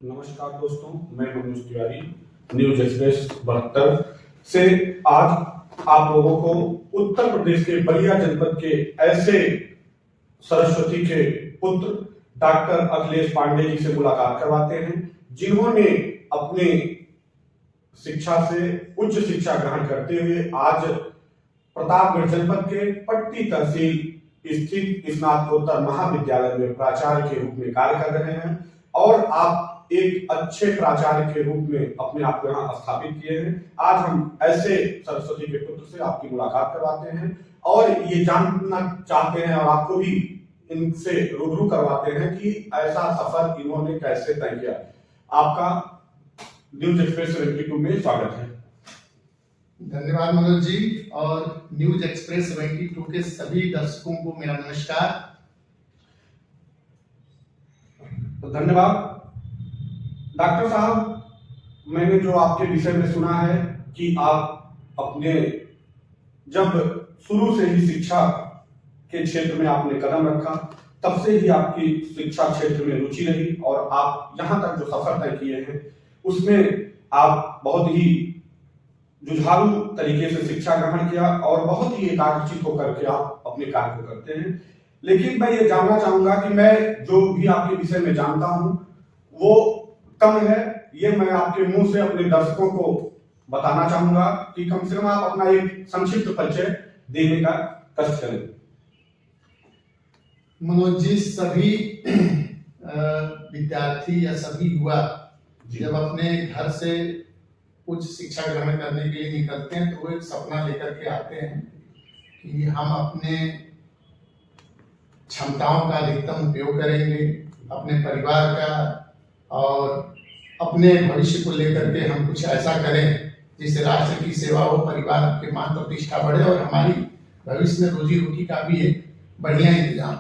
नमस्कार दोस्तों, मैं मनोज तिवारी न्यूज एक्सप्रेस 72 से आज आप लोगों को उत्तर प्रदेश के बलिया जनपद के ऐसे सरस्वती के पुत्र डॉक्टर अखिलेश पांडे जी से मुलाकात करवाते हैं, जिन्होंने अपने शिक्षा से उच्च शिक्षा ग्रहण करते हुए आज प्रतापगढ़ जनपद के पट्टी तहसील स्थित स्नातकोत्तर महाविद्यालय में प्राचार्य के रूप में कार्य कर रहे हैं और आप एक अच्छे प्राचार्य के रूप में अपने आप को यहाँ स्थापित किए हैं। आज हम ऐसे सरस्वती के पुत्र से आपकी मुलाकात करवाते हैं और ये जानना चाहते हैं और आपको भी इनसे रूबरू करवाते हैं कि ऐसा सफर इन्होंने कैसे तय किया। आपका न्यूज एक्सप्रेस 72 में स्वागत है। धन्यवाद मनोज जी और न्यूज एक्सप्रेस 72 के सभी दर्शकों को मेरा नमस्कार। तो धन्यवाद डॉक्टर साहब, मैंने जो आपके विषय में सुना है कि आप अपने जब शुरू से ही शिक्षा के क्षेत्र में आपने कदम रखा, तब से ही आपकी शिक्षा क्षेत्र में रुचि रही और आप यहाँ तक जो सफर तय किए हैं उसमें आप बहुत ही जुझारू तरीके से शिक्षा ग्रहण किया और बहुत ही एकाग्रचित होकर के आप अपने कार्य को करते हैं। लेकिन मैं ये जानना चाहूंगा कि मैं जो भी आपके विषय में जानता हूं वो कम है, ये मैं आपके मुंह से अपने दर्शकों को बताना चाहूंगा कि कम से कम आप अपना एक संक्षिप्त परिचय देने का कष्ट करें। मनोज जी, सभी विद्यार्थी या सभी युवा जब अपने घर से उच्च शिक्षा ग्रहण करने के लिए निकलते हैं तो वो एक सपना लेकर के आते हैं कि हम अपने क्षमताओं का अधिकतम उपयोग करेंगे, अपने परिवार का और अपने भविष्य को लेकर के हम कुछ ऐसा करें जिससे राष्ट्र की सेवा हो, परिवार के मान प्रतिष्ठा बढ़े और हमारी भविष्य में रोजी रोटी का भी एक बढ़िया इंतजाम।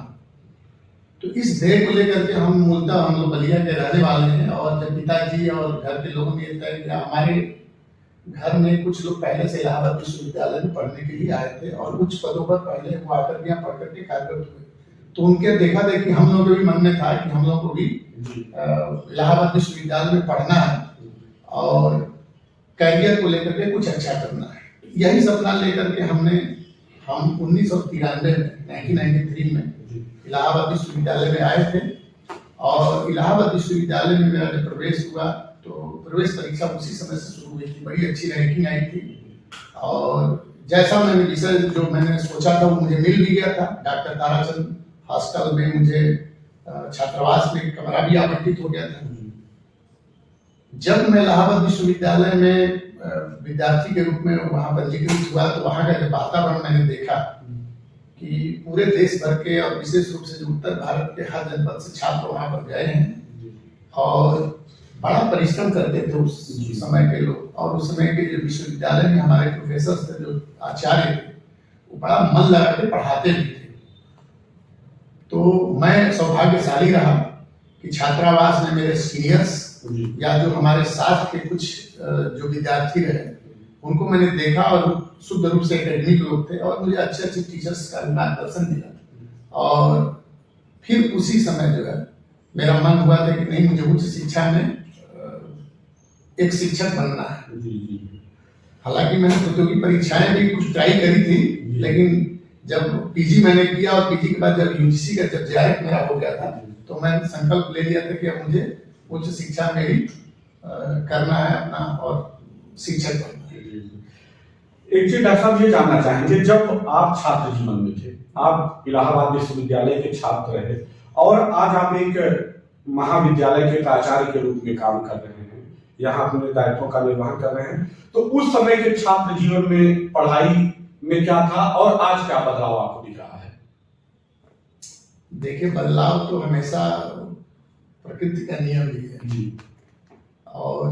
तो इस ध्येय को लेकर के हम लोग बलिया के रहने वाले हैं और जब पिताजी और घर के लोगों ने तय किया, हमारे घर में कुछ लोग पहले से इलाहाबाद विश्वविद्यालय में पढ़ने के लिए आए थे और उच्च पदों पर पहले वो आकर के यहाँ पढ़ करके कार्यरत हुए, तो उनके देखा देखी हम लोगों के भी मन में था कि हम लोग को भी इलाहाबाद विश्वविद्यालय में पढ़ना है और करियर को लेकर के कुछ अच्छा करना है। यही सपना लेकर के हम 1993 में इलाहाबाद विश्वविद्यालय में आए थे और इलाहाबाद विश्वविद्यालय में मेरा जब प्रवेश हुआ तो प्रवेश परीक्षा उसी समय से शुरू हुई थी, बड़ी अच्छी रैंकिंग आई थी और जैसा मैंने विषय जो मैंने सोचा था वो मुझे मिल भी गया था। डॉक्टर ताराचंद हॉस्टल में मुझे छात्रावास में कमरा भी आवंटित हो गया था। जब मैं इलाहाबाद विश्वविद्यालय में विद्यार्थी के रूप में वहां पंजीकृत हुआ तो वहां का जब वातावरण मैंने देखा कि पूरे देश भर के और विशेष रूप से जो उत्तर भारत के हर जनपद से छात्र वहां पर गए हैं और बड़ा परिश्रम करते थे उस समय के लोग, और उस समय के जो विश्वविद्यालय में हमारे प्रोफेसर थे, जो आचार्य थे, वो बड़ा मन लगा के पढ़ाते भी थे। तो मैं सौभाग्यशाली रहा कि छात्रावास में मेरे सीनियर्स या जो हमारे साथ के कुछ जो विद्यार्थी रहे उनको मैंने देखा और शुद्ध रूप से एकेडमिक लोग थे और मुझे अच्छे अच्छे टीचर्स का मार्गदर्शन मिला और फिर उसी समय जो है मेरा मन हुआ था कि नहीं, मुझे उच्च शिक्षा में एक शिक्षक बनना है। हालांकि मैंने प्रतियोगी परीक्षाएं भी कुछ ट्राई करी थी, लेकिन जब पीजी मैंने किया और पीजी के बाद जब यूजीसी का जब जेआरएफ मेरा हो गया था तो मैंने संकल्प ले लिया था कि अब मुझे उच्च शिक्षा में ही करना है अपना और शिक्षक बनना है। एक चीज डॉक्टर साहब ये जानना चाहेंगे, जब आप छात्र जीवन में थे, आप इलाहाबाद विश्वविद्यालय के छात्र रहे और आज आप एक महाविद्यालय के प्राचार्य के रूप में काम कर रहे हैं, यहाँ अपने दायित्वों का निर्वहन कर रहे हैं, तो उस समय के छात्र जीवन में पढ़ाई में क्या था और आज क्या बदलाव आपको दिख रहा है? देखिए, बदलाव तो हमेशा प्रकृति का नियम ही है जी। और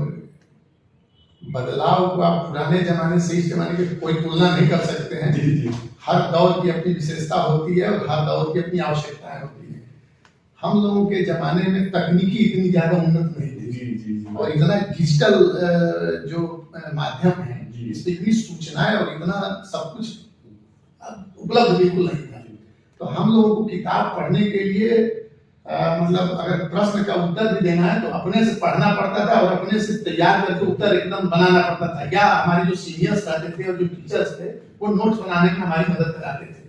बदलाव को आप पुराने जमाने से इस जमाने की कोई तुलना नहीं कर सकते हैं। जी। हर दौर की अपनी विशेषता होती है और हर दौर की अपनी आवश्यकताएं होती है। हम लोगों के जमाने में तकनीकी इतनी ज्यादा उन्नत नहीं थी जी। और इतना डिजिटल जो माध्यम है, इस पर इतनी सूचनाएं और इतना सब कुछ उपलब्ध बिल्कुल नहीं था। तो हम लोगों को किताब पढ़ने के लिए मतलब अगर प्रश्न का उत्तर भी देना है तो अपने से पढ़ना पड़ता था और अपने से तैयार करके उत्तर एकदम बनाना पड़ता था, या हमारे जो सीनियर्स रहते थे और जो टीचर्स थे वो नोट्स बनाने में हमारी मदद कराते थे।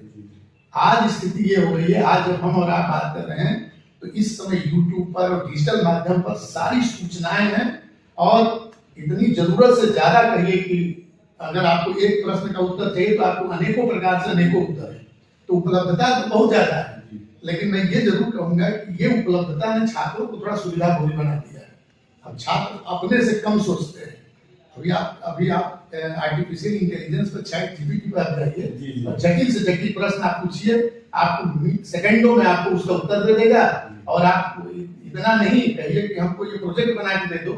आज स्थिति ये हो गई है, आज जब हम और आप बात कर रहे हैं तो इस समय यूट्यूब पर और डिजिटल माध्यम पर सारी सूचनाएं हैं, और इतनी जरूरत से ज्यादा कहिए कि अगर आपको एक प्रश्न का उत्तर चाहिए तो आपको अनेकों प्रकार से अनेकों उत्तर है, तो उपलब्धता तो बहुत ज्यादा है। लेकिन मैं ये जरूर कहूंगा कि ये उपलब्धता ने छात्रों को थोड़ा सुविधा भोगी बना दिया है। अब छात्र अपने से कम सोचते हैं। अभी आप आर्टिफिशियल इंटेलिजेंस पर चैट जीपीटी पर आप जाइए और जटिल से जटिल प्रश्न आप पूछिए, आपको सेकंडों में आपको उसका उत्तर दे देगा। और आप इतना नहीं कहिए कि हमको ये प्रोजेक्ट बना के दे दो,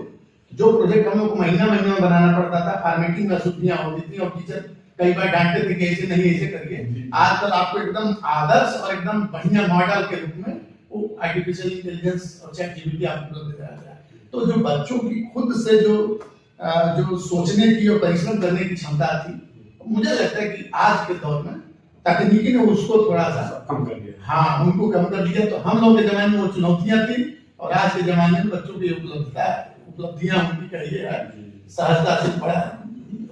जो प्रोजेक्ट हम लोग को महीना में बनाना पड़ता था, फॉर्मेटिंग में अशुद्धियां होती थी और टीचर कई बार डांटते थे कि ऐसे नहीं ऐसे करिए। आजकल आपको एकदम आदर्श और एकदम बढ़िया मॉडल के रूप में वो आर्टिफिशियल इंटेलिजेंस और चैट जीपीटी आपको उपलब्ध कराया जाए। तो जो बच्चों की खुद से जो सोचने की और परिश्रम करने की क्षमता थी, मुझे लगता है कि आज के दौर में तकनीकी ने उसको थोड़ा सा कम कर दिया। हाँ, उनको कम कर दिया। तो हम लोग के जमाने में वो चुनौतियां थी और आज के जमाने में बच्चों की उपलब्धियां उनकी कहिए सहजता से बड़ा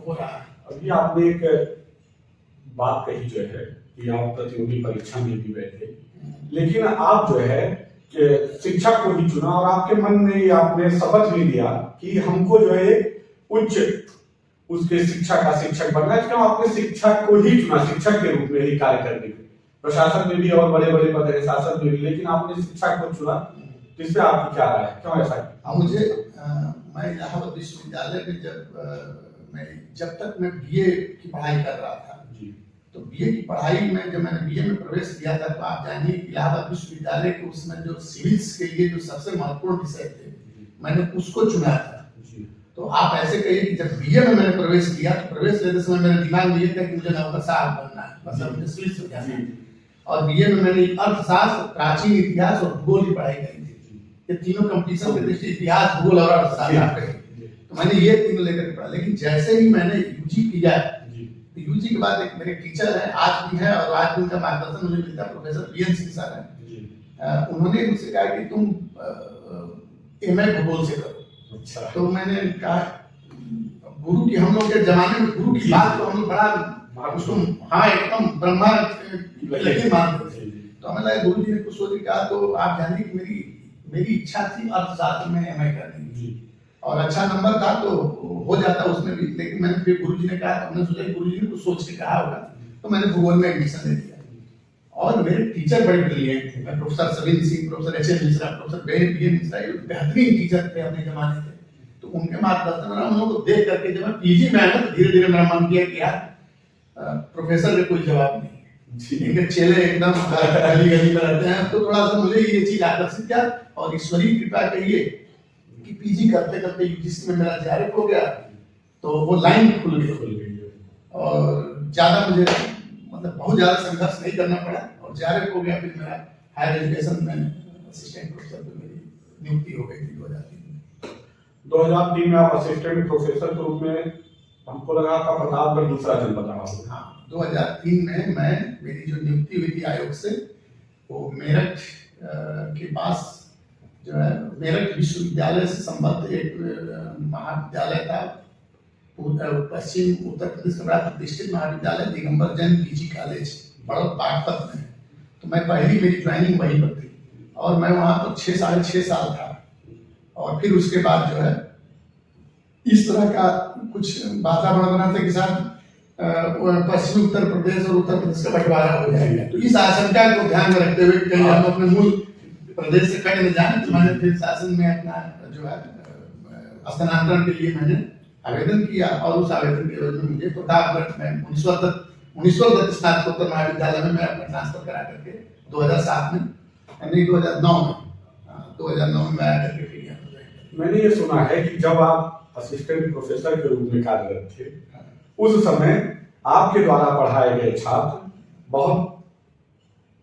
हो रहा है। अभी आपने एक बात कही जो है कि आप प्रतियोगी परीक्षा में भी बैठे, लेकिन आप जो है कि शिक्षक को ही चुना और आपके मन में आपने शपथ भी लिया कि हमको जो है उच्च उसके शिक्षा का शिक्षक बनना है, क्यों आपने शिक्षक को ही चुना, शिक्षक के रूप में ही कार्य करने के। प्रशासन में भी और बड़े बड़े पद है, शासन में भी, लेकिन आपने शिक्षा को चुना। इससे आपकी क्या राय है, क्यों ऐसा किया? मैं इलाहाबाद विश्वविद्यालय में जब तक मैं बीए की पढ़ाई कर रहा था, तो बीए की पढ़ाई में जब मैंने बीए में प्रवेश किया था, तो आप जानिए इलाहाबाद विश्वविद्यालय के उसमें जो सिविल्स के लिए जो सबसे महत्वपूर्ण विषय थे, मैंने उसको चुना था। तो आप ऐसे कहिए कि जब बीए में मैंने प्रवेश किया तो प्रवेश लेते समय मेरे दिमाग में ये था कि मुझे नौकरशाह बनना है, मतलब मुझे सिविल्स हो जाना है। और बीए में मैंने अर्थशास्त्र, प्राचीन इतिहास और भूगोल की पढ़ाई करी थी। ये तीनों कंपटीशन के दृष्टि इतिहास, भूगोल और अर्थशास्त्र, तो मैंने ये तीनों लेकर के पढ़ा। लेकिन जैसे ही मैंने यूजी किया, तो यूजी के बाद एक मेरे टीचर हैं, आज भी हैं और आज भी उनका मार्गदर्शन मुझे मिलता है, प्रोफेसर बीएन सिंह सर हैं। उन्होंने मुझसे कहा कि तुम एमए भूगोल से करो। अच्छा। तो मैंने कहा गुरु की, हम लोग के जमाने में गुरु की बात को हम लोग बड़ा उसको हाँ एकदम ब्रह्मा लेकिन मानते थे। तो हमें लगा गुरु जी ने कुछ सोच कहा, तो आप जानिए कि मेरी इच्छा थी अर्थशास्त्र में एमए करने की और अच्छा नंबर था तो हो जाता उसमें भी। लेकिन मैंने फिर गुरुजी ने कहा, हमने सोचा गुरुजी ने कुछ सोच के कहा होगा, तो मैंने भूगोल में एडमिशन ले लिया। और मेरे टीचर बड़े ब्रिलियंट थे, professor Salim Singh, professor H N Mishra, professor BN Mishra, ये बेहतरीन टीचर थे अपने जमाने के। तो उनके मार्गदर्शन में हम लोग को देख करके जब मैं पीजी में आया तो धीरे धीरे मेरा मन किया कि यार प्रोफेसर का कोई जवाब नहीं, इनके चेले एकदम गली गली में रहते हैं। तो थोड़ा सा मुझे ये चीज आकर्षित किया और ईश्वरीय कृपा कहिए कि पीजी करते करते यूजीसी में मेरा जेआरएफ हो गया, तो वो लाइन खुल गई और ज्यादा मुझे मतलब बहुत ज्यादा संघर्ष नहीं करना पड़ा और जेआरएफ हो गया। फिर मेरा हायर एजुकेशन में असिस्टेंट प्रोफेसर पे मेरी नियुक्ति हो गई थी 2003 में आप असिस्टेंट प्रोफेसर के रूप में, हमको लगा आपका प्रतापगढ़ दूसरा जनपद रहा होगा। हाँ, 2003 में मेरी जो नियुक्ति हुई थी आयोग से, वो मेरठ के पास जो है मेरठ विश्वविद्यालय से संबद्ध एक महाविद्यालय था, पश्चिम उत्तर प्रदेश का बड़ा प्रतिष्ठित महाविद्यालय दिगंबर जैन पीजी कॉलेज बड़ौद बागपत में। तो मैं पहली मेरी ज्वाइनिंग वहीं पर थी और मैं वहाँ पर 6 साल था। और फिर उसके बाद जो है इस तरह का कुछ वातावरण बना था कि साथ पश्चिमी उत्तर प्रदेश और उत्तर प्रदेश का बंटवारा हो जाएगा। तो इस आशंका को ध्यान में रखते हुए कहीं हम अपने मूल प्रदेश से कट न जाए, तो मैंने फिर शासन में अपना जो है स्थानांतरण के लिए मैंने आवेदन किया और उस आवेदन के बाद मुझे प्रतापगढ़ में 19 स्नातकोत्तर महाविद्यालय में मैं अपना ट्रांसफर करा करके 2007 में यानी 2009 में आया करके फिर यहाँ। मैंने ये सुना है कि जब आप असिस्टेंट प्रोफेसर के रूप में कार्यरत थे, उस समय आपके द्वारा पढ़ाए गए छात्र बहुत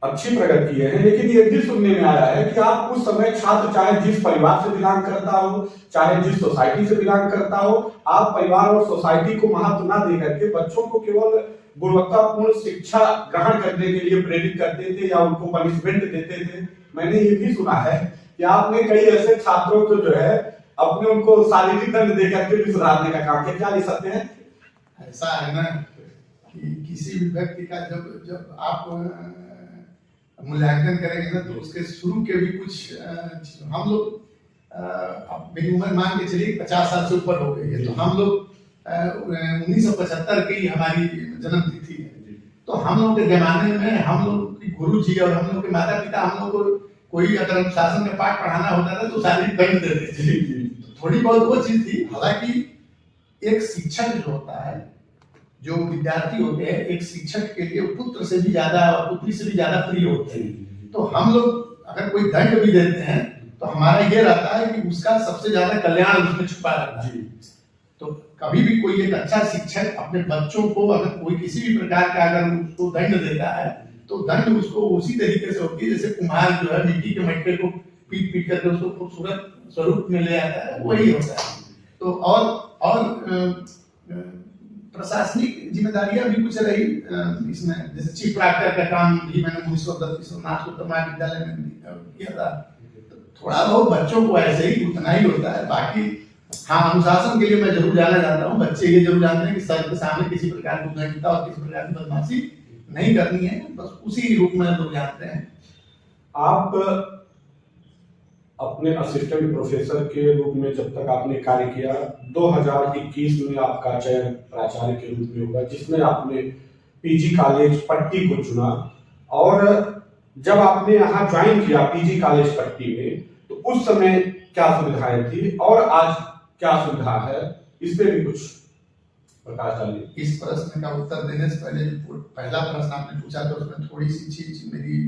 अच्छी प्रगति किए हैं, लेकिन ये भी सुनने में आया है कि आप उस समय छात्र चाहे जिस परिवार से बिलोंग करता हो, चाहे जिस सोसाइटी से बिलोंग करता हो, आप परिवार और सोसाइटी को महत्व न दे करके बच्चों को केवल गुणवत्तापूर्ण शिक्षा ग्रहण करने के लिए प्रेरित करते थे या उनको पनिशमेंट देते थे। मैंने ये भी सुना है कि आपने कई ऐसे छात्रों को जो है अपने उनको शारीरिक दंड देकर के भी सुधारने का काम किया, क्या ये सत्य है? ऐसा है ना कि किसी भी व्यक्ति का जब जब आप मूल्यांकन करेंगे ना, तो उसके शुरू के भी कुछ हम लोग अब मेरी उम्र मान के चलिए 50 साल से ऊपर हो गई है, तो हम लोग 1975 की हमारी जन्म तिथि है। तो हम लोग के जमाने में हम लोग की गुरु जी और हम लोग के माता पिता हम लोग को कोई अगर अनुशासन का पाठ पढ़ाना होता था तो शारीरिक दंड देते थे। तो थोड़ी बहुत वो चीज थी। हालांकि एक शिक्षक जो होता है, जो विद्यार्थी होते हैं, एक शिक्षक के लिए पुत्र से भी ज्यादा और पुत्री से भी ज्यादा प्रिय होते हैं। तो हम लोग अगर कोई दंड भी देते हैं तो हमारा ये रहता है कि उसका सबसे ज्यादा कल्याण उसमें छुपा रहता है। तो कभी भी कोई एक अच्छा शिक्षक अपने बच्चों को अगर कोई किसी भी प्रकार का अगर उसको दंड देता है तो दंड उसको उसी तरीके से होती है जैसे कुम्हार जो है मिट्टी के मटके को पीट पीट करके उसको खूबसूरत स्वरूप में ले आता है, वही होता है। तो और प्रशासनिक जिम्मेदारियां भी कुछ रही इसमें, जैसे चीफ प्राक्टर का काम भी मैंने विश्वनाथ महाविद्यालय में किया था। थोड़ा बहुत बच्चों को ऐसे ही उतना ही होता है। बाकी हाँ, अनुशासन के लिए मैं जरूर जाना चाहता हूँ। बच्चे ये जरूर जानते हैं कि सर के सामने किसी प्रकार की उद्दंडता और किसी प्रकार की बदमाशी नहीं करनी है, बस उसी रूप में लोग जानते हैं। आप अपने असिस्टेंट प्रोफेसर के रूप में जब तक आपने कार्य किया, 2021 में आपका चयन प्राचार्य के रूप में होगा, जिसमें आपने पीजी कॉलेज पट्टी को चुना। और जब आपने यहाँ ज्वाइन किया पीजी कॉलेज पट्टी में, तो उस समय क्या सुविधाएं थी और आज क्या सुविधा है, इस पे भी कुछ प्रकाश डालिए। इस प्रश्न का उत्तर देने से पहले जो पहला प्रश्न आपने पूछा था उसमें थोड़ी सी चीज मेरी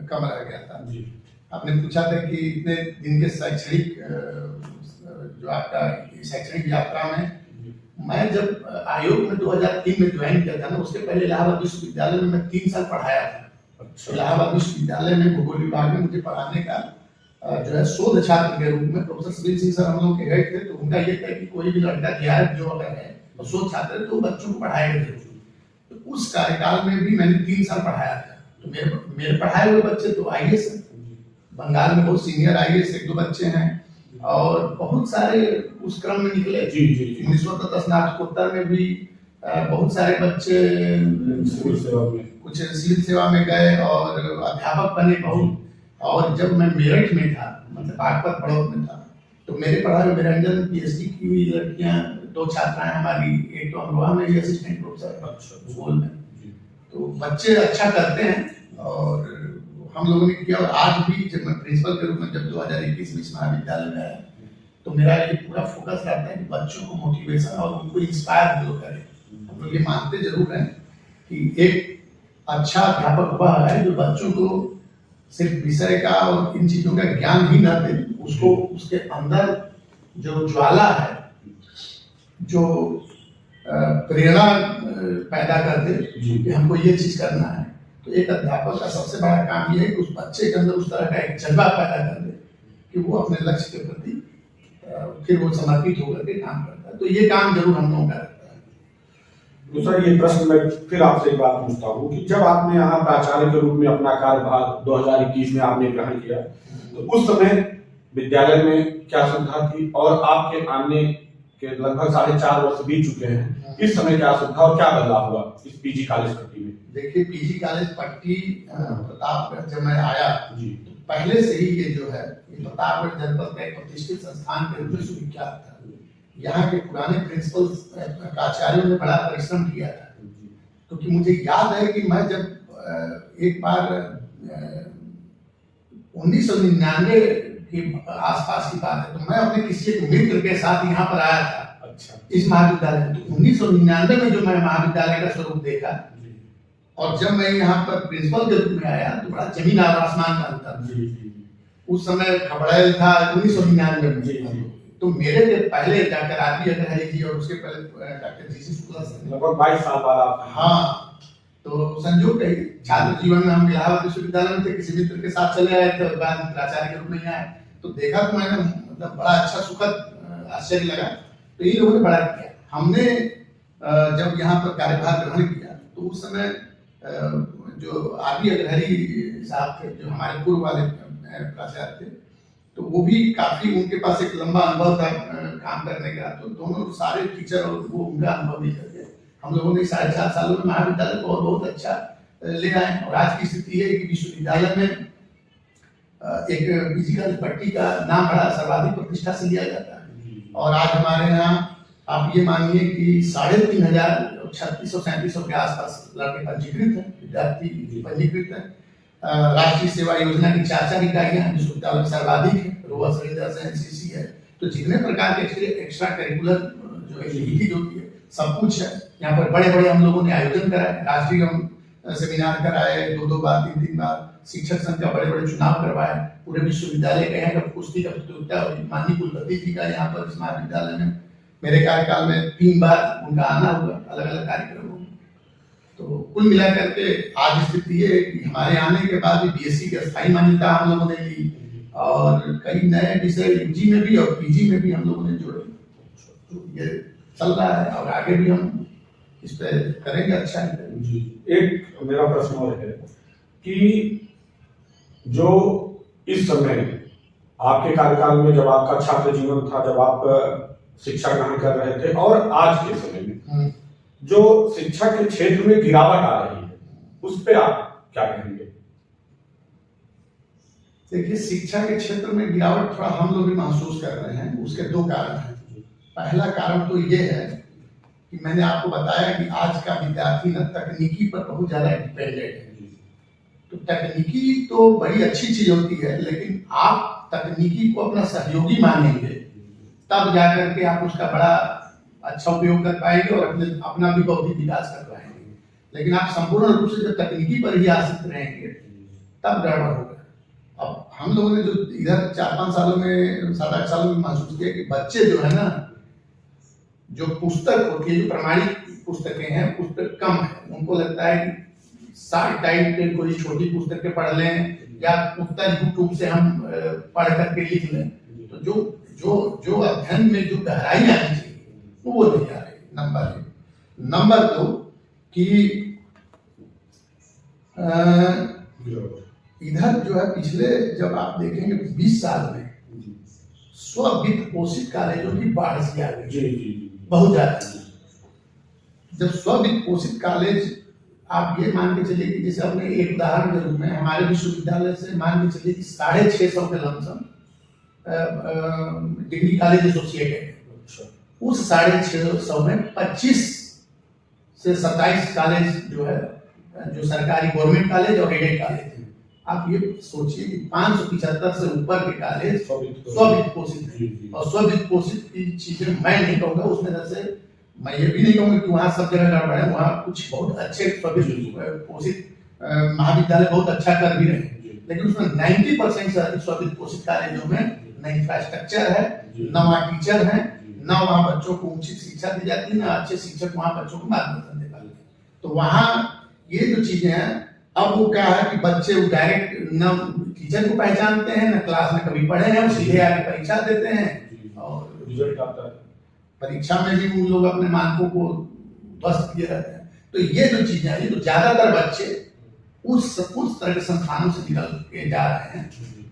कम रह गया था जी। आपने पूछा था कि इतने दिन के शैक्षणिक जो आपका शैक्षणिक यात्रा में, मैं जब आयोग में 2003 में ज्वाइन किया था ना, उसके पहले इलाहाबाद विश्वविद्यालय में मैं 3 साल पढ़ाया था। अच्छा। इलाहाबाद विश्वविद्यालय में भूगोल विभाग में मुझे पढ़ाने का जो है शोध छात्र के रूप में प्रोफेसर सुनील सिंह सर हम लोग के हेड थे। तो उनका ये था कि कोई भी लड़का जो अगर है तो शोध छात्र है तो बच्चों को पढ़ाएगा जरूर। तो उस कार्यकाल में भी मैंने 3 साल पढ़ाया था। तो मेरे पढ़ाए हुए बच्चे तो आईएएस हैं, बंगाल में बहुत सीनियर आईएएस 1-2 बच्चे हैं और बहुत सारे उस क्रम में निकले। 1910 स्नातकोत्तर में भी बहुत सारे बच्चे कुछ सिविल सेवा में गए और अध्यापक बने बहुत। और जब मैं मेरठ में था, मतलब बागपत बड़ौद में था, तो मेरे पढ़ाए हुए निरंजन पीएचडी की हुई लड़कियां 2 छात्राएं हमारी, एक तो अमरोहा में असिस्टेंट प्रोफेसर भूगोल में। तो बच्चे अच्छा करते हैं और हम लोगों ने किया। और आज भी जब मैं प्रिंसिपल के रूप में जब 2021 में इस महाविद्यालय में आया, तो मेरा ये पूरा फोकस रहता है कि बच्चों को मोटिवेशन और उनको इंस्पायर हम लोग करें। हम लोग ये मानते जरूर हैं कि एक अच्छा अध्यापक वह है जो बच्चों को सिर्फ विषय का और इन चीजों का ज्ञान ही न दे, उसको उसके अंदर जो ज्वाला है, जो प्रेरणा पैदा कर दे कि हमको ये चीज करना है। तो एक अध्यापक का सबसे बड़ा काम ये है कि उस बच्चे के अंदर उस तरह का एक जज्बा पैदा कर दे कि वो अपने लक्ष्य के प्रति फिर वो समर्पित होकर के काम करता है। तो ये काम जरूर हम लोगों का रहता है। दूसरा ये प्रश्न मैं फिर आपसे एक बात पूछता हूँ कि जब आपने यहाँ प्राचार्य के रूप में अपना कार्यभार 2021 में आपने ग्रहण किया, तो उस समय विद्यालय में क्या सुविधा थी और आपके आने के लगभग 4.5 वर्ष बीत चुके हैं, इस समय क्या सुविधा और क्या बदलाव हुआ इस पीजी कॉलेज पट्टी में? देखिए, पीजी कॉलेज पट्टी प्रतापगढ़ जब मैं आया जी, तो पहले से ही ये जो है प्रतापगढ़ जनपद का एक प्रतिष्ठित संस्थान के रूप में सुविख्यात था। यहाँ के पुराने प्रिंसिपल प्राचार्यों ने बड़ा परिश्रम किया था, क्योंकि मुझे याद है कि मैं जब एक बार 1999 के आसपास की बात है, तो मैं अपने किसी एक मित्र के साथ यहाँ पर आया था। अच्छा। इस महाविद्यालय में। तो 1999 में जो मैं महाविद्यालय का स्वरूप देखा और जब मैं यहाँ पर प्रिंसिपल के रूप में आया तो बड़ा जमीन और आसमान का अंतर। उस समय खबड़ैल था 1999 में। तो मेरे के पहले डॉक्टर आरपी अग्रहरी जी और उसके पहले डॉक्टर जीसी शुक्ला सर, लगभग 22 साल बाद। हाँ, तो संयोग है छात्र जीवन में हम इलाहाबाद विश्वविद्यालय में थे, किसी मित्र के साथ चले आए थे और बाद प्राचार्य के रूप में आए। तो देखा तो मैंने मतलब बड़ा अच्छा सुखद आश्चर्य लगा। तो इन लोगों ने बड़ा किया। हमने जब यहाँ पर कार्यभार ग्रहण किया तो उस समय जो आरबी अग्रहरी साहब थे, जो हमारे पूर्व वाले प्राचार्य थे, तो वो भी काफी, उनके पास एक लंबा अनुभव था काम करने का, तो दोनों सारे टीचर और वो उनका अनुभव नहीं करते, हम लोगों ने 4.5 सालों में महाविद्यालय बहुत बहुत अच्छा ले आए। और आज की स्थिति है कि विश्वविद्यालय में एक फिजिकल पट्टी का नाम बड़ा सर्वाधिक प्रतिष्ठा से लिया जाता है, और आज हमारे यहाँ आप ये मानिए कि 3,500 3600 के आसपास लड़के पंजीकृत हैं, विद्यार्थी पंजीकृत हैं। राष्ट्रीय सेवा योजना की 4 इकाइयां विश्वविद्यालय में सर्वाधिक है, रोवा सरिंदर एनसीसी है, तो जितने प्रकार के एक्स्ट्रा करिकुलर जो एक्टिविटीज होती है सब कुछ है। यहाँ पर बड़े बड़े हम लोगों ने आयोजन कराए, राष्ट्रीय सेमिनार कराए, 2 बार 3 बार, शिक्षक संघ का बड़े बड़े चुनाव करवाए, पूरे विश्वविद्यालय का यहाँ का कुश्ती का प्रतियोगिता हुई, माननीय कुलपति जी का यहाँ पर इस महाविद्यालय में मेरे कार्यकाल में 3 बार उनका आना हुआ, अलग अलग कार्यक्रमों में। तो कुल मिलाकर के आज स्थिति है कि हमारे आने के बाद भी बीएससी की स्थायी मान्यता हम लोगों ने ली, और कई नए विषय यूजी में भी और पीजी में भी हम लोगों ने जोड़े, तो ये चल रहा है और आगे भी हम इस पे करेंगे अच्छा ही। जी, एक मेरा प्रश्न और है कि जो इस समय आपके कार्यकाल में जब आपका छात्र जीवन था, जब आप शिक्षा ग्रहण कर रहे थे, और आज के समय में जो शिक्षा के क्षेत्र में गिरावट आ रही है, उस पे आप क्या कहेंगे? देखिए, शिक्षा के क्षेत्र में गिरावट थोड़ा हम लोग भी महसूस कर रहे हैं। उसके 2 कारण हैं। पहला कारण तो ये है कि मैंने आपको बताया कि आज का विद्यार्थी न तकनीकी पर बहुत ज्यादा डिपेंडेंट है। तो तकनीकी तो बड़ी अच्छी चीज होती है, लेकिन आप तकनीकी को अपना सहयोगी मानेंगे तब जाकर के आप उसका बड़ा अच्छा उपयोग कर पाएंगे और अपना भी बौद्धिक विकास कर पाएंगे। लेकिन आप संपूर्ण रूप से जब तकनीकी पर ही आश्रित रहेंगे तब गड़बड़ होगा। अब हम लोगों ने जो इधर 4-5 सालों में 7-8 सालों में महसूस किया कि बच्चे जो है ना, जो पुस्तक होती है, जो प्रमाणिक पुस्तकें हैं उस पर कम है। उनको लगता है कि साइड टाइप पे कोई छोटी पुस्तकें पढ़ लें या उत्तर यूट्यूब से हम पढ़ करके लिख लें, तो जो अध्ययन में जो गहराई आनी चाहिए वो नहीं आ रही। नंबर 1। नंबर 2 कि इधर जो है पिछले जब आप देखेंगे 20 साल में स्व-वित्त पोषित कॉलेजों की बाढ़ सी आ गई, बहुत ज्यादा। जब स्व-वित्त पोषित कॉलेज, आप ये मान के चलिए कि जैसे अपने एक उदाहरण के रूप में हमारे विश्वविद्यालय से मान के चलिए कि 650 के लमसम डिग्री कॉलेज एसोसिएटेड है। उस 650 में 25 से 27 कॉलेज जो है, जो सरकारी गवर्नमेंट कॉलेज और एडेड कॉलेज है। आप ये सोचिए कि 575 से ऊपर के कॉलेज स्व-वित्त पोषित है। और स्व-वित्त पोषित की चीजें मैं नहीं कहूँगा, उसमें जैसे मैं ये भी नहीं कहूँगा कि वहाँ सब जगह गड़बड़ है, वहाँ कुछ बहुत अच्छे स्व-वित्त पोषित महाविद्यालय बहुत अच्छा कर भी रहे हैं, लेकिन उसमें 90% से अधिक स्व-वित्त पोषित कॉलेजों में न इंफ्रास्ट्रक्चर है, न वहाँ टीचर है, न वहाँ बच्चों को उचित शिक्षा दी जाती है, न अच्छे शिक्षक वहाँ बच्चों को मार्गदर्शन दे पाते हैं। तो वहाँ ये जो चीजें हैं, अब वो क्या है कि बच्चे डायरेक्ट न टीचर को पहचानते हैं, न क्लास में कभी पढ़े हैं, सीधे आके परीक्षा देते हैं और रिजल्ट आता है। परीक्षा में भी उन लोग अपने मार्कों को ध्वस्त किए रहते हैं। तो ये जो चीजें हैं, ये तो ज्यादातर बच्चे उस तरह के संस्थानों से निकल के जा रहे हैं।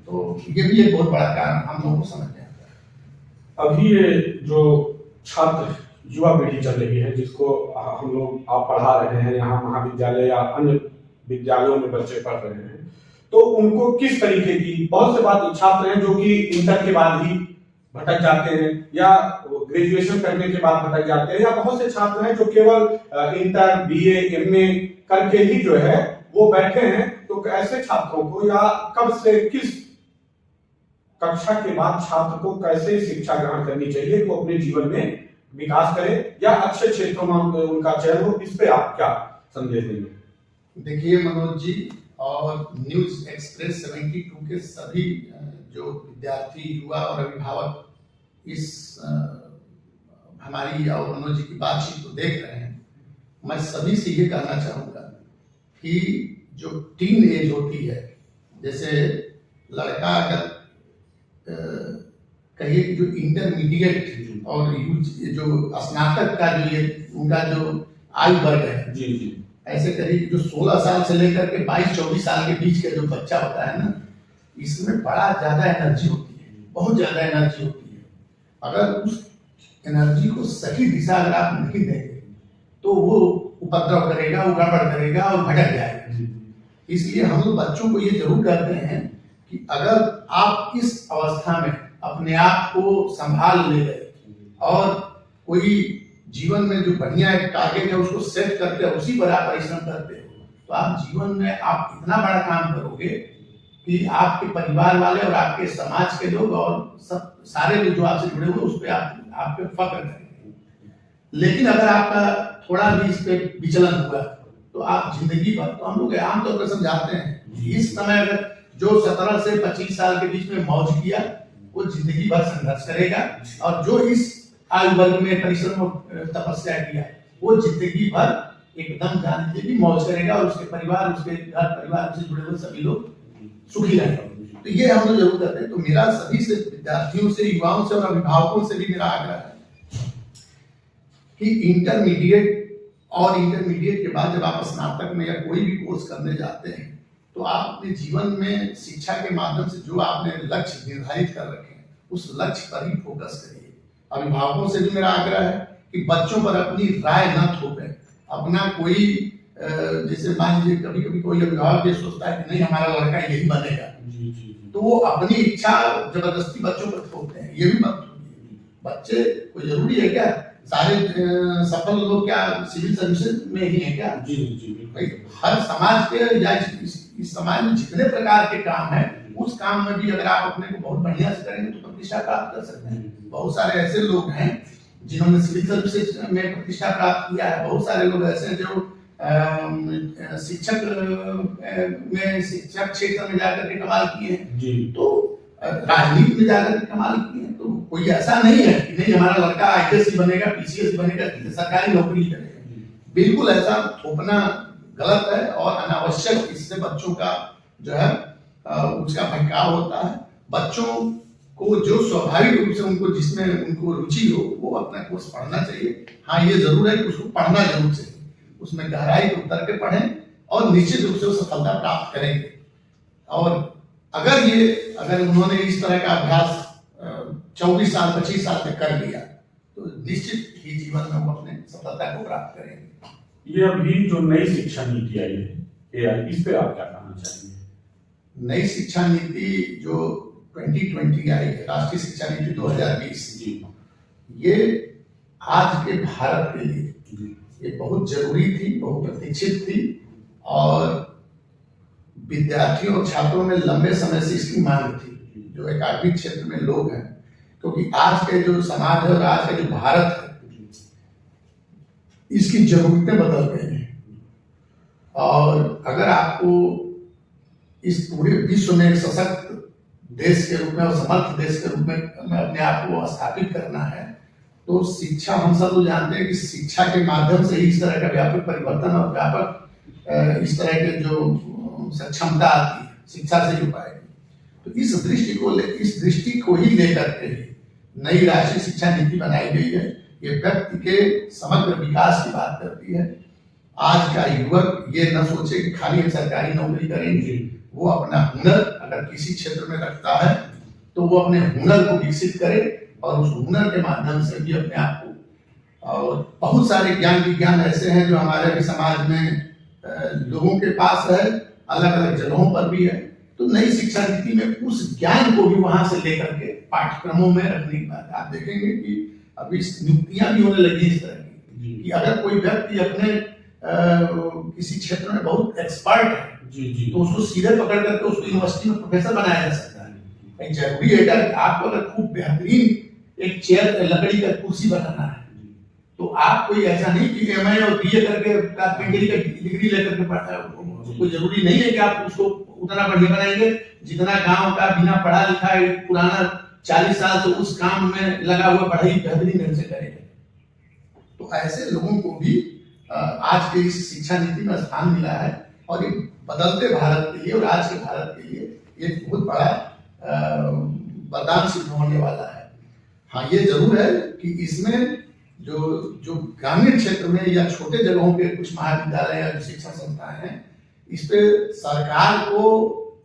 तो ये भी एक बहुत बड़ा कारण हम लोगों को समझ में आता है। अभी ये जो छात्र युवा पीढ़ी चल रही है, जिसको हम लोग आप पढ़ा रहे हैं यहाँ महाविद्यालय या अन्य विद्यालयों में बच्चे पढ़ रहे हैं, तो उनको किस तरीके की, बहुत से बात छात्र हैं जो कि इंटर के बाद ही भटक जाते हैं या ग्रेजुएशन करने के बाद भटक जाते हैं, या बहुत से छात्र हैं जो केवल इंटर बीए एमए करके ही जो है वो बैठे हैं। तो ऐसे छात्रों को या कब से किस कक्षा के बाद छात्र को कैसे शिक्षा ग्रहण करनी चाहिए कि वो अपने जीवन में विकास करें या अच्छे क्षेत्रों में उनका चयन हो, इस पे आप क्या संदेश देंगे? देखिए मनोज जी, और न्यूज एक्सप्रेस 72 के सभी जो विद्यार्थी युवा और अभिभावक इस हमारी और मनोज जी की बातचीत को देख रहे हैं, मैं सभी से ये कहना चाहूंगा कि जो टीन एज होती है, जैसे लड़का अगर कहिए कि जो इंटरमीडिएट और जो स्नातक का जो ये उनका जो आयु वर्ग है, जी, ऐसे करीब जो 16 साल से लेकर के 22-24 साल के बीच का जो बच्चा होता है ना, इसमें बड़ा ज्यादा एनर्जी होती है, बहुत ज्यादा एनर्जी होती है। अगर उस एनर्जी को सही दिशा अगर आप नहीं देंगे तो वो उपद्रव करेगा, वो गड़बड़ करेगा और भटक जाएगा। इसलिए हम लोग बच्चों को ये जरूर कहते हैं कि अगर आप इस अवस्था में अपने आप को संभाल ले गए और कोई जीवन में जो बढ़िया एक टारगेट है उसको सेट करके उसी पर आप परिश्रम करते हो, तो आप जीवन में आप इतना बड़ा काम करोगे कि आपके परिवार वाले और आपके समाज के लोग और सब सारे लोग जो आपसे जुड़े हुए उस पर आप पे फख्र करेंगे। लेकिन अगर आपका थोड़ा भी इस पे विचलन हुआ तो आप जिंदगी भर, तो हम लोग आमतौर पर समझाते हैं इस समय अगर जो 17 से 25 साल के बीच में मौज किया वो जिंदगी भर संघर्ष करेगा, और जो इस आयु वर्ग में परिश्रम और तपस्या किया वो जिंदगी भर एकदम जान लीजिए कि मौज करेगा, और उसके परिवार, उसके घर परिवार से जुड़े हुए सभी लोग सुखी रहेंगे। तो ये हम लोग जरूर करते हैं। तो मेरा सभी से, विद्यार्थियों से, युवाओं से और अभिभावकों से भी मेरा आग्रह है कि इंटरमीडिएट के बाद जब आप स्नातक में या कोई भी कोर्स करने जाते हैं तो आप अपने जीवन में शिक्षा के माध्यम से जो आपने लक्ष्य निर्धारित कर रखे हैं उस लक्ष्य पर ही फोकस करिए। अभिभावकों से भी मेरा आग्रह है कि बच्चों पर अपनी राय न थोपें। अपना कोई जैसे मान लीजिए कभी कभी कोई अभिभावक ये सोचता है कि नहीं हमारा लड़का यही बनेगा, तो वो अपनी इच्छा जबरदस्ती बच्चों पर थोपते हैं। ये भी मत थोपिए। बच्चे कोई जरूरी है क्या सारे सफल लोग क्या सिविल सर्विसेज में ही है क्या? भाई हर समाज के या इस समाज में जितने प्रकार के काम है उस काम में भी अगर आप अपने को बहुत बढ़िया से करेंगे तो प्रतिष्ठा प्राप्त कर सकते हैं। बहुत सारे ऐसे लोग हैं जिन्होंने सिविल सर्विसेज में प्रतिष्ठा प्राप्त किया है। बहुत सारे लोग ऐसे हैं जो शिक्षक क्षेत्र में जाकर के कमाल किए हैं, तो राजनीति में जाकर के कमाल किए हैं। तो कोई ऐसा नहीं है कि नहीं हमारा लड़का IAS बनेगा, PCS बनेगा, सरकारी नौकरी करेगा। बिल्कुल ऐसा थोपना गलत है और अनावश्यक इससे बच्चों का जो है उसका भटकाव होता है। बच्चों को जो स्वाभाविक रूप से उनको जिसमें उनको रुचि हो वो अपना कोर्स पढ़ना चाहिए। हाँ ये जरूर है कि उसको पढ़ना जरूर चाहिए, उसमें गहराई को उतर के पढ़ें और निश्चित रूप से वो सफलता प्राप्त करेंगे। और अगर उन्होंने इस तरह का अभ्यास 24 साल 25 साल तक कर लिया तो निश्चित ही जीवन में वो अपने सफलता को प्राप्त करेंगे। ये अभी जो नई शिक्षा नीति आई है इस पे आप क्या कहना चाहेंगे? नई शिक्षा नीति जो 2020 आई है, राष्ट्रीय शिक्षा नीति 2020, ये आज के भारत के लिए ये बहुत जरूरी थी, बहुत प्रतीक्षित थी और विद्यार्थियों और छात्रों में लंबे समय से इसकी मांग थी जो एकेडमिक क्षेत्र में लोग हैं। क्योंकि आज के जो समाज है और आज का जो भारत है इसकी जरूरतें बदल गई हैं, और अगर आपको इस पूरे विश्व में एक सशक्त देश के रूप में और समर्थ देश के रूप में अपने आप को स्थापित करना है तो शिक्षा, हम सब लोग जानते हैं कि शिक्षा के माध्यम से ही इस तरह का व्यापक परिवर्तन और व्यापक इस तरह के जो सक्षमता आती है शिक्षा से ही पाएगी। तो इस दृष्टि को ही लेकर के नई राष्ट्रीय शिक्षा नीति बनाई गई है। ये व्यक्ति के समग्र विकास की बात करती है। आज का युवक ये न सोचे कि खाली हम सरकारी नौकरी करेंगे, वो अपना हुनर अगर किसी क्षेत्र में रखता है तो वो अपने हुनर को विकसित करे और उस हुनर के माध्यम से भी अपने आप को, और बहुत सारे ज्ञान विज्ञान ऐसे हैं जो हमारे भी समाज में लोगों के पास है, अलग अलग जगहों पर भी है। तो नई शिक्षा नीति में उस ज्ञान को भी वहां से लेकर के पाठ्यक्रमों में रखने की बात। आप देखेंगे कि अभी नियुक्तियां भी होने लगी इस तरह की कि अगर कोई व्यक्ति अपने किसी क्षेत्र में बहुत एक्सपर्ट है तो उसको सीधे पकड़ करके उसको यूनिवर्सिटी में प्रोफेसर बनाया जा सकता है। जरूरी है कि आपको अगर खूब बेहतरीन एक चेयर लकड़ी का कुर्सी बनाना है तो आप कोई ऐसा नहीं कि MA और BA करके कारपेंटरी का डिग्री लेकर के पढ़ता है। कोई जरूरी नहीं है कि आप उसको उतना बढ़िया बनाएंगे जितना गांव का बिना पढ़ा लिखा पुराना 40 साल से उस काम में लगा हुआ पढ़ाई बेहतरीन ढंग से करेंगे। तो ऐसे लोगों को भी आज के इस शिक्षा नीति में स्थान मिला है और ये बदलते भारत के लिए और आज के भारत के लिए एक बहुत बड़ा वरदान सिद्ध होने वाला है। हाँ ये जरूर है कि इसमें जो जो ग्रामीण क्षेत्र में या छोटे जगहों पे कुछ महाविद्यालय या शिक्षा संस्थाएं हैं, इस पे सरकार को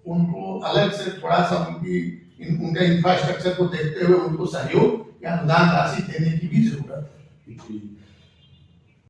उनको अलग से थोड़ा सा उनके इंफ्रास्ट्रक्चर को देखते हुए उनको सहयोग या अनुदान राशि देने की भी जरूरत है। जी।